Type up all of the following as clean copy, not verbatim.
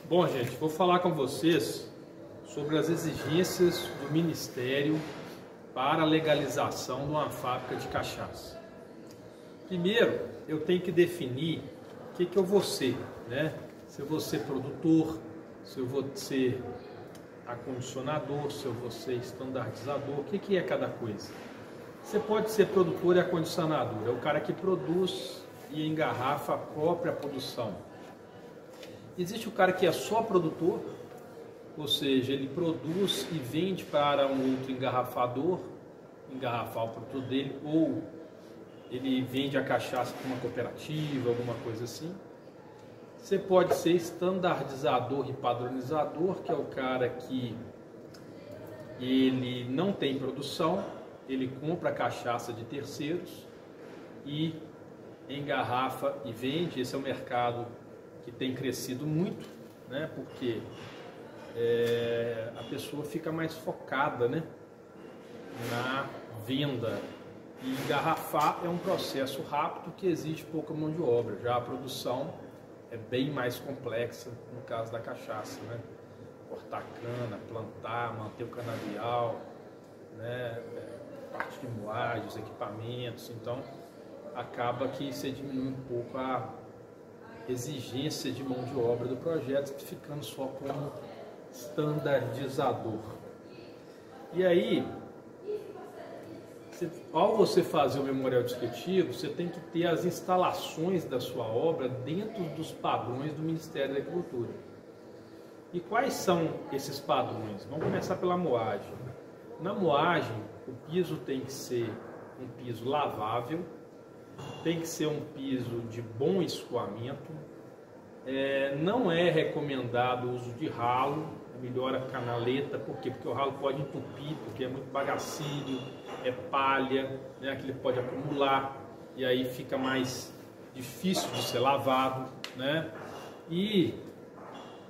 Bom, gente, vou falar com vocês sobre as exigências do Ministério para a legalização de uma fábrica de cachaça. Primeiro, eu tenho que definir o que eu vou ser, né? Se eu vou ser produtor, se eu vou ser acondicionador, se eu vou ser estandardizador, o que é cada coisa? Você pode ser produtor e acondicionador, é o cara que produz e engarrafa a própria produção. Existe o cara que é só produtor, ou seja, ele produz e vende para um outro engarrafador, engarrafar o produto dele, ou ele vende a cachaça para uma cooperativa, alguma coisa assim. Você pode ser estandardizador e padronizador, que é o cara que ele não tem produção, ele compra a cachaça de terceiros e engarrafa e vende. Esse é um mercado que tem crescido muito, né? Porque a pessoa fica mais focada, né, na venda. E engarrafar é um processo rápido que exige pouca mão de obra. Já a produção é bem mais complexa no caso da cachaça, né? Cortar cana, plantar, manter o canavial, né? Parte de moagem, os equipamentos. Então acaba que você diminui um pouco a exigência de mão de obra do projeto, ficando só como standardizador. E aí, ao você fazer o memorial descritivo, você tem que ter as instalações da sua obra dentro dos padrões do Ministério da Agricultura. E quais são esses padrões? Vamos começar pela moagem. Na moagem, o piso tem que ser um piso lavável, tem que ser um piso de bom escoamento, não é recomendado o uso de ralo, é melhor a canaleta. Por quê? Porque o ralo pode entupir, porque é muito bagacilho, é palha, né, que ele pode acumular e aí fica mais difícil de ser lavado, né? E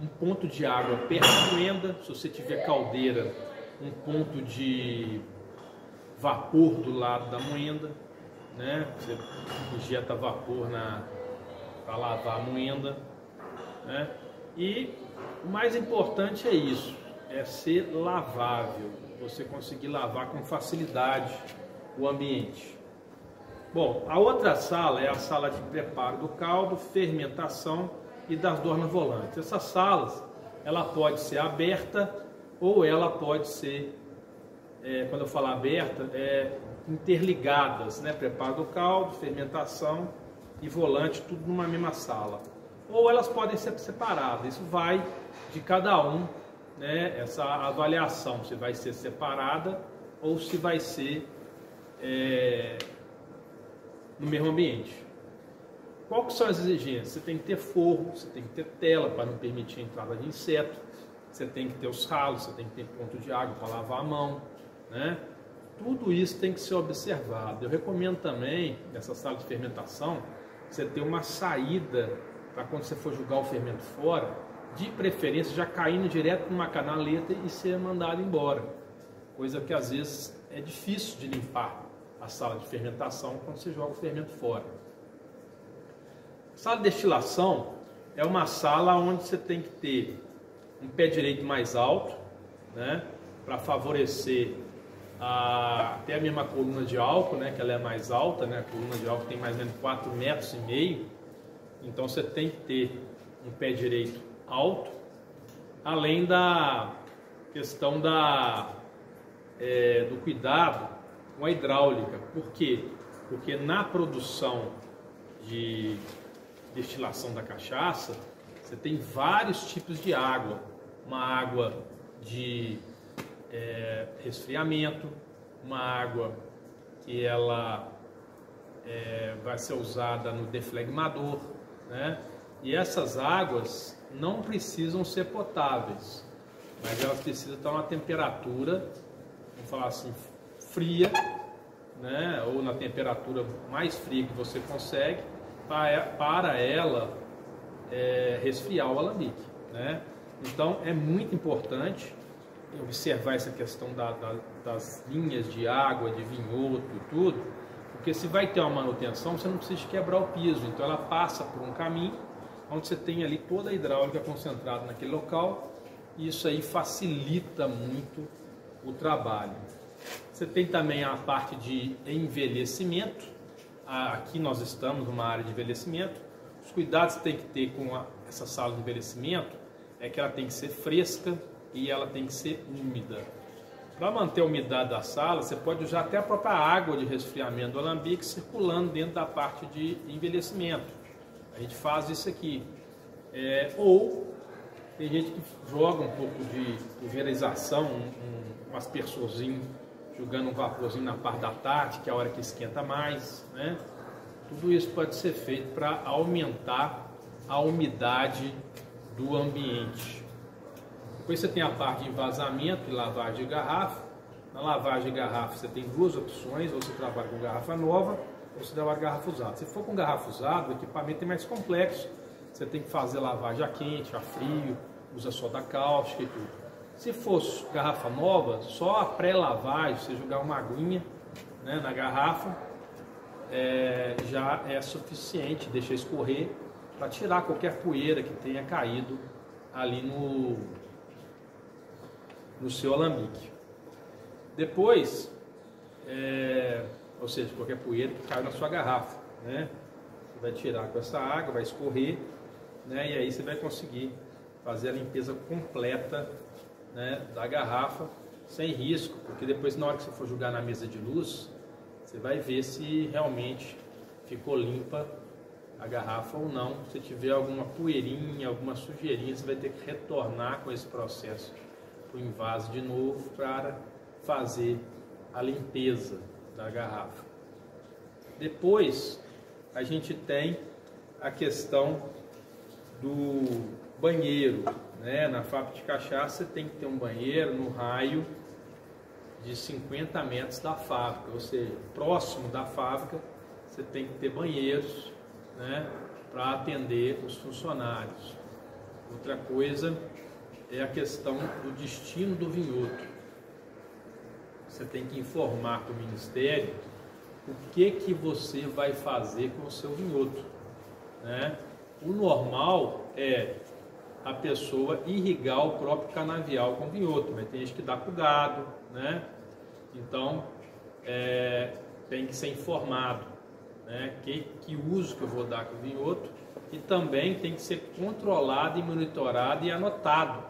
um ponto de água perto da moenda, se você tiver caldeira, um ponto de vapor do lado da moenda, né? Você injeta vapor para lavar a moenda, né? E o mais importante é isso, é ser lavável, você conseguir lavar com facilidade o ambiente. Bom, a outra sala é a sala de preparo do caldo, fermentação e das dornas volantes. Essas salas, ela pode ser aberta ou ela pode ser, quando eu falo aberta, interligadas, né? Preparo do caldo, fermentação e volante, tudo numa mesma sala. Ou elas podem ser separadas, isso vai de cada um, né? Essa avaliação, se vai ser separada ou se vai ser no mesmo ambiente. Qual que são as exigências? Você tem que ter forro, você tem que ter tela para não permitir a entrada de inseto, você tem que ter os ralos, você tem que ter ponto de água para lavar a mão, né? Tudo isso tem que ser observado. Eu recomendo também, nessa sala de fermentação, você ter uma saída para quando você for jogar o fermento fora, de preferência já caindo direto numa canaleta e ser mandado embora. Coisa que às vezes é difícil de limpar a sala de fermentação quando você joga o fermento fora. A sala de destilação é uma sala onde você tem que ter um pé direito mais alto, né, para favorecer até a mesma coluna de álcool, né, que ela é mais alta, né, a coluna de álcool tem mais ou menos 4,5 metros, então você tem que ter um pé direito alto, além da questão do cuidado com a hidráulica. Por quê? Porque na produção de destilação da cachaça, você tem vários tipos de água. Uma água de resfriamento, uma água que ela vai ser usada no deflegmador, né? E essas águas não precisam ser potáveis, mas elas precisam estar a uma temperatura, vamos falar assim, fria, né? Ou na temperatura mais fria que você consegue, para ela resfriar o alambique, né? Então é muito importante observar essa questão das linhas de água, de vinhoto e tudo, porque se vai ter uma manutenção, você não precisa quebrar o piso, então ela passa por um caminho onde você tem ali toda a hidráulica concentrada naquele local, e isso aí facilita muito o trabalho. Você tem também a parte de envelhecimento. Aqui nós estamos numa área de envelhecimento. Os cuidados que você tem que ter com essa sala de envelhecimento é que ela tem que ser fresca e ela tem que ser úmida. Para manter a umidade da sala, você pode usar até a própria água de resfriamento do alambique circulando dentro da parte de envelhecimento. A gente faz isso aqui. Ou tem gente que joga um pouco de pulverização, um aspersorzinho, jogando um vaporzinho na parte da tarde, que é a hora que esquenta mais, né? Tudo isso pode ser feito para aumentar a umidade do ambiente. Depois você tem a parte de envasamento e lavagem de garrafa. Na lavagem de garrafa você tem duas opções: ou você trabalha com garrafa nova ou você trabalha com garrafa usada. Se for com garrafa usada, o equipamento é mais complexo. Você tem que fazer lavagem a quente, a frio, usa soda cáustica e tudo. Se fosse garrafa nova, só a pré-lavagem, você jogar uma aguinha, né, na garrafa, já é suficiente, deixa escorrer para tirar qualquer poeira que tenha caído ali no seu alambique. Depois, ou seja, qualquer poeira que caiu na sua garrafa, né? Você vai tirar com essa água, vai escorrer, né? E aí você vai conseguir fazer a limpeza completa, né, da garrafa, sem risco, porque depois, na hora que você for jogar na mesa de luz, você vai ver se realmente ficou limpa a garrafa ou não. Se tiver alguma poeirinha, alguma sujeirinha, você vai ter que retornar com esse processo para o invase de novo para fazer a limpeza da garrafa. Depois a gente tem a questão do banheiro, né? Na fábrica de cachaça você tem que ter um banheiro no raio de 50 metros da fábrica, ou seja, próximo da fábrica você tem que ter banheiros, né, para atender os funcionários. Outra coisa é a questão do destino do vinhoto. Você tem que informar para o Ministério o que você vai fazer com o seu vinhoto, né? O normal é a pessoa irrigar o próprio canavial com vinhoto, mas tem gente que dá para o gado, né? Então tem que ser informado, né, que uso que eu vou dar com o vinhoto, e também tem que ser controlado e monitorado e anotado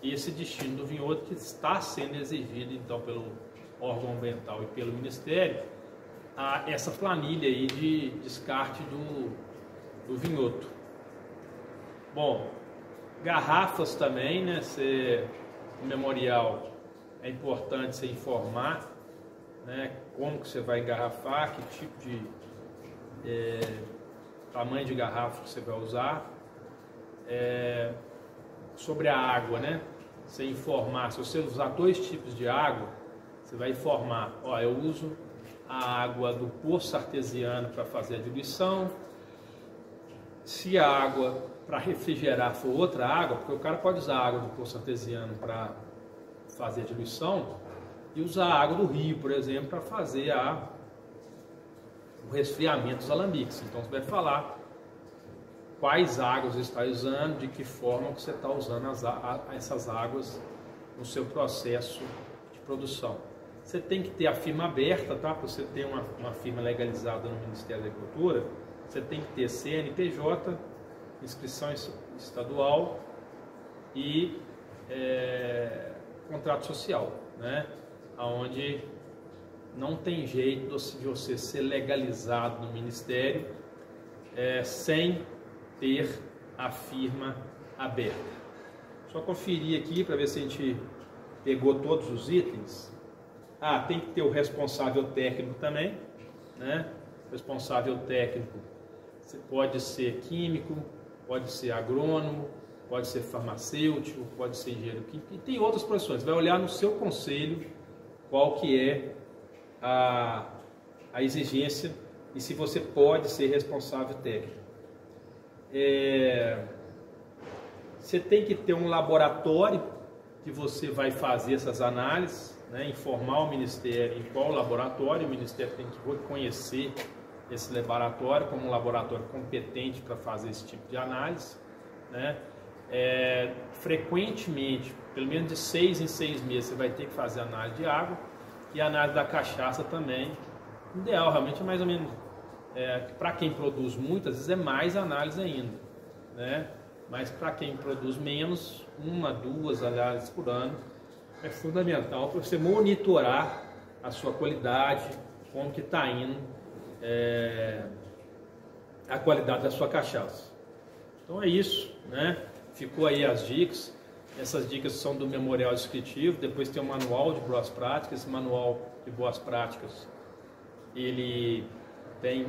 esse destino do vinhoto, que está sendo exigido então pelo órgão ambiental e pelo Ministério, essa planilha aí de descarte do vinhoto. Bom, garrafas também, né? No memorial é importante você informar, né, como que você vai engarrafar, que tipo de tamanho de garrafa que você vai usar. Sobre a água, né? Você informar, se você usar 2 tipos de água, você vai informar: ó, eu uso a água do poço artesiano para fazer a diluição. Se a água para refrigerar for outra água, porque o cara pode usar a água do poço artesiano para fazer a diluição e usar a água do rio, por exemplo, para fazer o resfriamento dos alambiques. Então você vai falar quais águas você está usando, de que forma que você está usando essas águas no seu processo de produção. Você tem que ter a firma aberta, tá? Para você ter uma firma legalizada no Ministério da Agricultura, você tem que ter CNPJ, inscrição estadual e contrato social, né? Onde não tem jeito de você ser legalizado no Ministério sem ter a firma aberta. Só conferir aqui para ver se a gente pegou todos os itens. Tem que ter o responsável técnico também, né? Responsável técnico pode ser químico, pode ser agrônomo, pode ser farmacêutico, pode ser engenheiro químico, e tem outras profissões. Vai olhar no seu conselho qual que é a exigência e se você pode ser responsável técnico. Você tem que ter um laboratório que você vai fazer essas análises, né? Informar o Ministério em qual laboratório. O Ministério tem que reconhecer esse laboratório como um laboratório competente para fazer esse tipo de análise. né? Frequentemente, pelo menos de 6 em 6 meses, você vai ter que fazer análise de água, e a análise da cachaça também. O ideal realmente é mais ou menos, para quem produz muitas vezes é mais análise ainda, né? Mas para quem produz menos, 1, 2 análises por ano é fundamental para você monitorar a sua qualidade, como que está indo a qualidade da sua cachaça. Então é isso, né? Ficou aí as dicas. Essas dicas são do memorial descritivo. Depois tem o manual de boas práticas. Esse manual de boas práticas, ele tem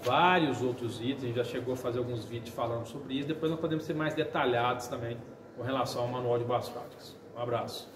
vários outros itens. A gente já chegou a fazer alguns vídeos falando sobre isso. Depois nós podemos ser mais detalhados também com relação ao manual de boas práticas. Um abraço.